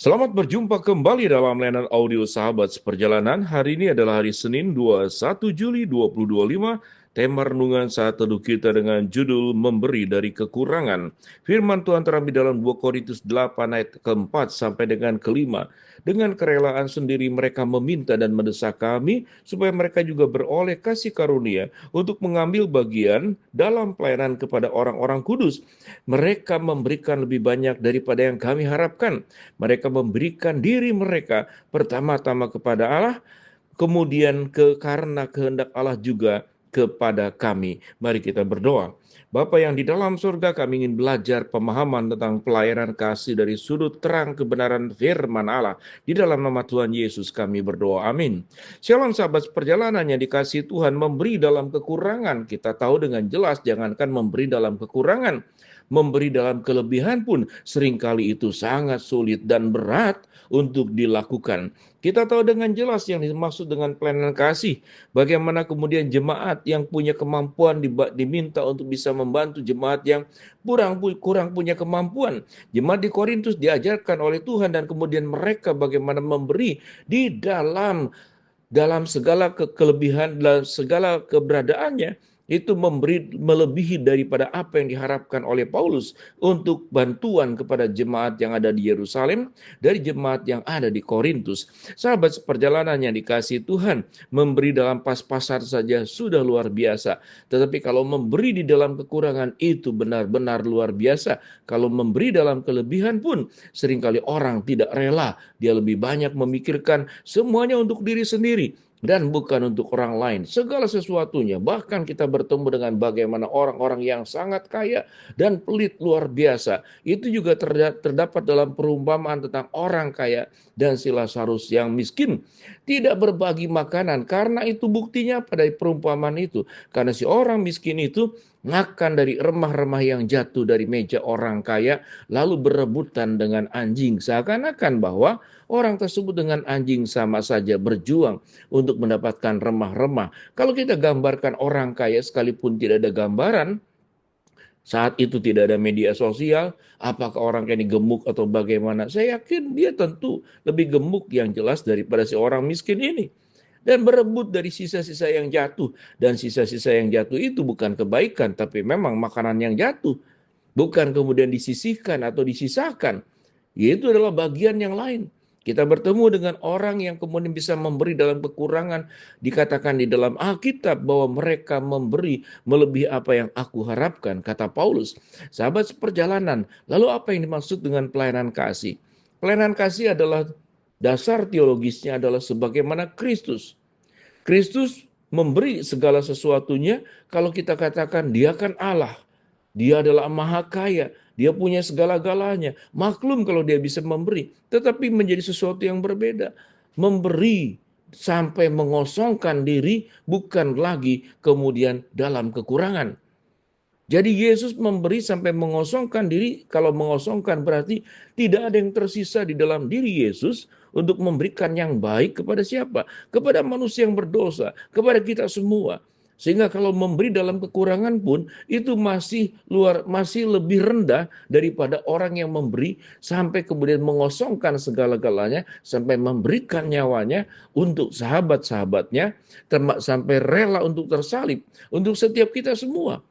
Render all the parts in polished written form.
Selamat berjumpa kembali dalam layanan audio Sahabat Seperjalanan. Hari ini adalah hari Senin 21 Juli 2025. Tema renungan saat teduh kita dengan judul Memberi dari Kekurangan. Firman Tuhan terambil dalam 2 Korintus 8 ayat keempat sampai dengan kelima. Dengan kerelaan sendiri mereka meminta dan mendesak kami supaya mereka juga beroleh kasih karunia untuk mengambil bagian dalam pelayanan kepada orang-orang kudus. Mereka memberikan lebih banyak daripada yang kami harapkan. Mereka memberikan diri mereka pertama-tama kepada Allah, kemudian karena kehendak Allah juga kepada kami. Mari kita berdoa. Bapa yang di dalam surga, kami ingin belajar pemahaman tentang pelayanan kasih dari sudut terang kebenaran firman Allah. Di dalam nama Tuhan Yesus kami berdoa. Amin. Shalom sahabat perjalanan yang dikasihi Tuhan, memberi dalam kekurangan. Kita tahu dengan jelas, jangankan memberi dalam kekurangan, memberi dalam kelebihan pun seringkali itu sangat sulit dan berat untuk dilakukan. Kita tahu dengan jelas yang dimaksud dengan pelayanan kasih. Bagaimana kemudian jemaat yang punya kemampuan diminta untuk bisa membantu jemaat yang kurang punya kemampuan. Jemaat di Korintus diajarkan oleh Tuhan dan kemudian mereka bagaimana memberi di dalam segala kelebihan, dalam segala keberadaannya, itu memberi melebihi daripada apa yang diharapkan oleh Paulus untuk bantuan kepada jemaat yang ada di Yerusalem dari jemaat yang ada di Korintus. Sahabat seperjalanan yang dikasihi Tuhan, memberi dalam pas-pasan saja sudah luar biasa. Tetapi kalau memberi di dalam kekurangan itu benar-benar luar biasa. Kalau memberi dalam kelebihan pun seringkali orang tidak rela. Dia lebih banyak memikirkan semuanya untuk diri sendiri dan bukan untuk orang lain. Segala sesuatunya, bahkan kita bertemu dengan bagaimana orang-orang yang sangat kaya dan pelit luar biasa. Itu juga terdapat dalam perumpamaan tentang orang kaya dan si Lazarus yang miskin. Tidak berbagi makanan, karena itu buktinya pada perumpamaan itu. Karena si orang miskin itu makan dari remah-remah yang jatuh dari meja orang kaya, lalu berebutan dengan anjing. Seakan-akan bahwa orang tersebut dengan anjing sama saja berjuang untuk mendapatkan remah-remah. Kalau kita gambarkan orang kaya sekalipun tidak ada gambaran, saat itu tidak ada media sosial, apakah orang kaya ini gemuk atau bagaimana? Saya yakin dia tentu lebih gemuk yang jelas daripada si orang miskin ini. Dan berebut dari sisa-sisa yang jatuh. Dan sisa-sisa yang jatuh itu bukan kebaikan, tapi memang makanan yang jatuh. Bukan kemudian disisihkan atau disisakan. Itu adalah bagian yang lain. Kita bertemu dengan orang yang kemudian bisa memberi dalam kekurangan. Dikatakan di dalam Alkitab bahwa mereka memberi melebihi apa yang aku harapkan, kata Paulus. Sahabat seperjalanan, lalu apa yang dimaksud dengan pelayanan kasih? Pelayanan kasih adalah dasar teologisnya adalah sebagaimana Kristus. Kristus memberi segala sesuatunya. Kalau kita katakan dia kan Allah, dia adalah maha kaya, dia punya segala-galanya. Maklum kalau dia bisa memberi, tetapi menjadi sesuatu yang berbeda. Memberi sampai mengosongkan diri bukan lagi kemudian dalam kekurangan. Jadi Yesus memberi sampai mengosongkan diri. Kalau mengosongkan berarti tidak ada yang tersisa di dalam diri Yesus untuk memberikan yang baik kepada siapa? Kepada manusia yang berdosa, kepada kita semua. Sehingga kalau memberi dalam kekurangan pun itu masih lebih rendah daripada orang yang memberi sampai kemudian mengosongkan segala-galanya sampai memberikan nyawanya untuk sahabat-sahabatnya, sampai rela untuk tersalib untuk setiap kita semua.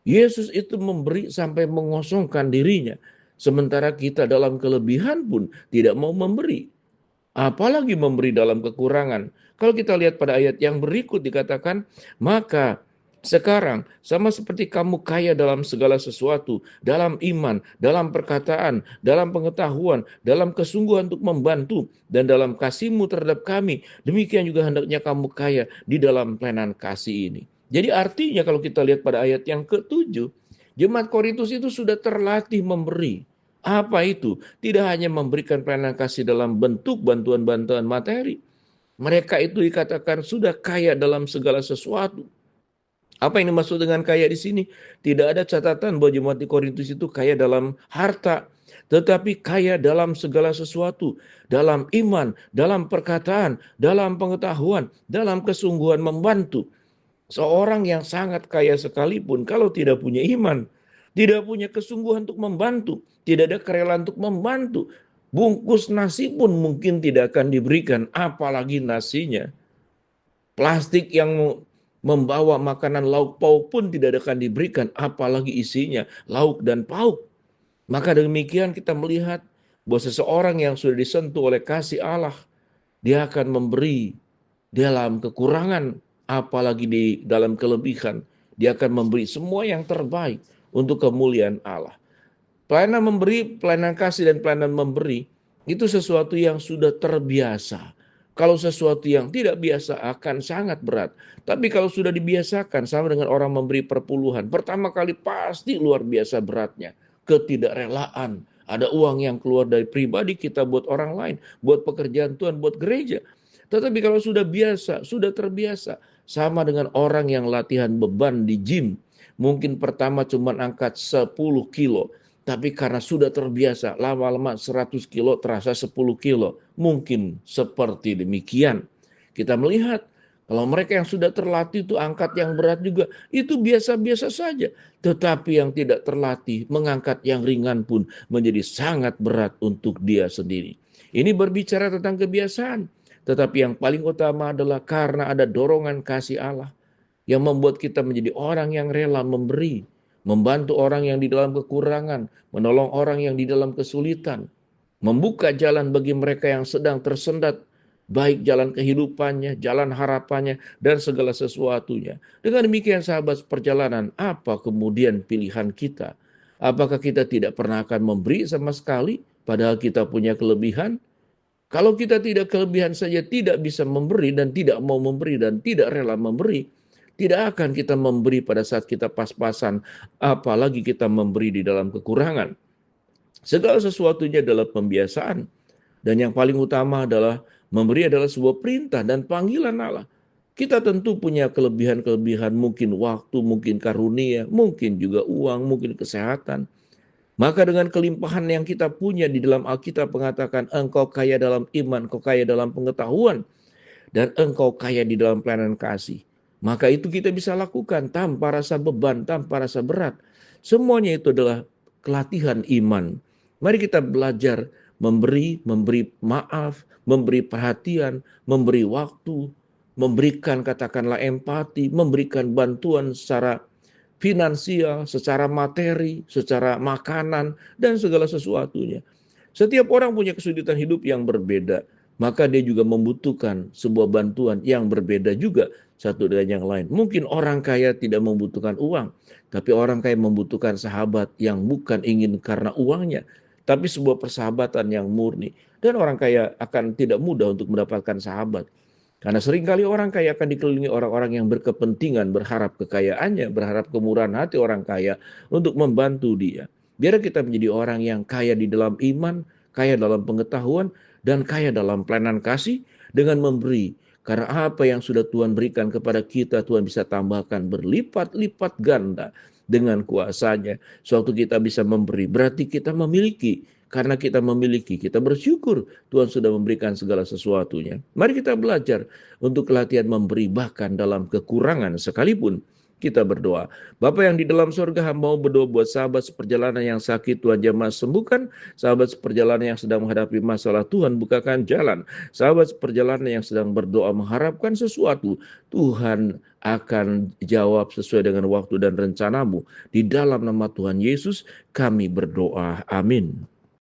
Yesus itu memberi sampai mengosongkan dirinya. Sementara kita dalam kelebihan pun tidak mau memberi. Apalagi memberi dalam kekurangan. Kalau kita lihat pada ayat yang berikut dikatakan, maka sekarang sama seperti kamu kaya dalam segala sesuatu, dalam iman, dalam perkataan, dalam pengetahuan, dalam kesungguhan untuk membantu, dan dalam kasihmu terhadap kami, demikian juga hendaknya kamu kaya di dalam pelayanan kasih ini. Jadi artinya kalau kita lihat pada ayat yang ke-7, jemaat Korintus itu sudah terlatih memberi. Apa itu? Tidak hanya memberikan pelayanan kasih dalam bentuk bantuan-bantuan materi. Mereka itu dikatakan sudah kaya dalam segala sesuatu. Apa yang dimaksud dengan kaya di sini? Tidak ada catatan bahwa jemaat di Korintus itu kaya dalam harta, tetapi kaya dalam segala sesuatu, dalam iman, dalam perkataan, dalam pengetahuan, dalam kesungguhan membantu. Seorang yang sangat kaya sekalipun kalau tidak punya iman, tidak punya kesungguhan untuk membantu, tidak ada kerelaan untuk membantu, Bungkus nasi pun mungkin tidak akan diberikan, apalagi nasinya. Plastik yang membawa makanan lauk pauk pun tidak akan diberikan, apalagi isinya lauk dan pauk. Maka demikian kita melihat bahwa seseorang yang sudah disentuh oleh kasih Allah, dia akan memberi dalam kekurangan, apalagi di dalam kelebihan. Dia akan memberi semua yang terbaik untuk kemuliaan Allah. Pelayanan memberi, pelayanan kasih dan pelayanan memberi itu sesuatu yang sudah terbiasa. Kalau sesuatu yang tidak biasa akan sangat berat. Tapi kalau sudah dibiasakan sama dengan orang memberi perpuluhan, pertama kali pasti luar biasa beratnya. Ketidakrelaan. Ada uang yang keluar dari pribadi kita buat orang lain, buat pekerjaan Tuhan, buat gereja. Tetapi kalau sudah biasa, sudah terbiasa, sama dengan orang yang latihan beban di gym. Mungkin pertama cuma angkat 10 kilo, tapi karena sudah terbiasa, lama-lama 100 kilo terasa 10 kilo. Mungkin seperti demikian. Kita melihat kalau mereka yang sudah terlatih itu angkat yang berat juga, itu biasa-biasa saja. Tetapi yang tidak terlatih, mengangkat yang ringan pun menjadi sangat berat untuk dia sendiri. Ini berbicara tentang kebiasaan. Tetapi yang paling utama adalah karena ada dorongan kasih Allah yang membuat kita menjadi orang yang rela memberi, membantu orang yang di dalam kekurangan, menolong orang yang di dalam kesulitan, membuka jalan bagi mereka yang sedang tersendat, baik jalan kehidupannya, jalan harapannya, dan segala sesuatunya. Dengan demikian sahabat perjalanan, apa kemudian pilihan kita? Apakah kita tidak pernah akan memberi sama sekali, padahal kita punya kelebihan? Kalau kita tidak kelebihan saja tidak bisa memberi dan tidak mau memberi dan tidak rela memberi, tidak akan kita memberi pada saat kita pas-pasan, apalagi kita memberi di dalam kekurangan. Segala sesuatunya adalah pembiasaan. Dan yang paling utama adalah memberi adalah sebuah perintah dan panggilan Allah. Kita tentu punya kelebihan-kelebihan, mungkin waktu, mungkin karunia, mungkin juga uang, mungkin kesehatan. Maka dengan kelimpahan yang kita punya di dalam Alkitab mengatakan engkau kaya dalam iman, engkau kaya dalam pengetahuan, dan engkau kaya di dalam pelayanan kasih. Maka itu kita bisa lakukan tanpa rasa beban, tanpa rasa berat. Semuanya itu adalah kelatihan iman. Mari kita belajar memberi maaf, memberi perhatian, memberi waktu, memberikan katakanlah empati, memberikan bantuan secara finansial, secara materi, secara makanan, dan segala sesuatunya. Setiap orang punya kesulitan hidup yang berbeda, maka dia juga membutuhkan sebuah bantuan yang berbeda juga satu dengan yang lain. Mungkin orang kaya tidak membutuhkan uang, tapi orang kaya membutuhkan sahabat yang bukan ingin karena uangnya, tapi sebuah persahabatan yang murni. Dan orang kaya akan tidak mudah untuk mendapatkan sahabat. Karena seringkali orang kaya akan dikelilingi orang-orang yang berkepentingan, berharap kekayaannya, berharap kemurahan hati orang kaya untuk membantu dia. Biar kita menjadi orang yang kaya di dalam iman, kaya dalam pengetahuan, dan kaya dalam pelayanan kasih dengan memberi. Karena apa yang sudah Tuhan berikan kepada kita, Tuhan bisa tambahkan berlipat-lipat ganda dengan kuasanya. Sewaktu kita bisa memberi, berarti kita memiliki. Karena kita memiliki, kita bersyukur Tuhan sudah memberikan segala sesuatunya. Mari kita belajar untuk latihan memberi bahkan dalam kekurangan sekalipun. Kita berdoa. Bapa yang di dalam surga, hamba mau berdoa buat sahabat seperjalanan yang sakit, Tuhan jamah sembuhkan. Sahabat seperjalanan yang sedang menghadapi masalah, Tuhan bukakan jalan. Sahabat seperjalanan yang sedang berdoa mengharapkan sesuatu, Tuhan akan jawab sesuai dengan waktu dan rencanamu. Di dalam nama Tuhan Yesus kami berdoa. Amin.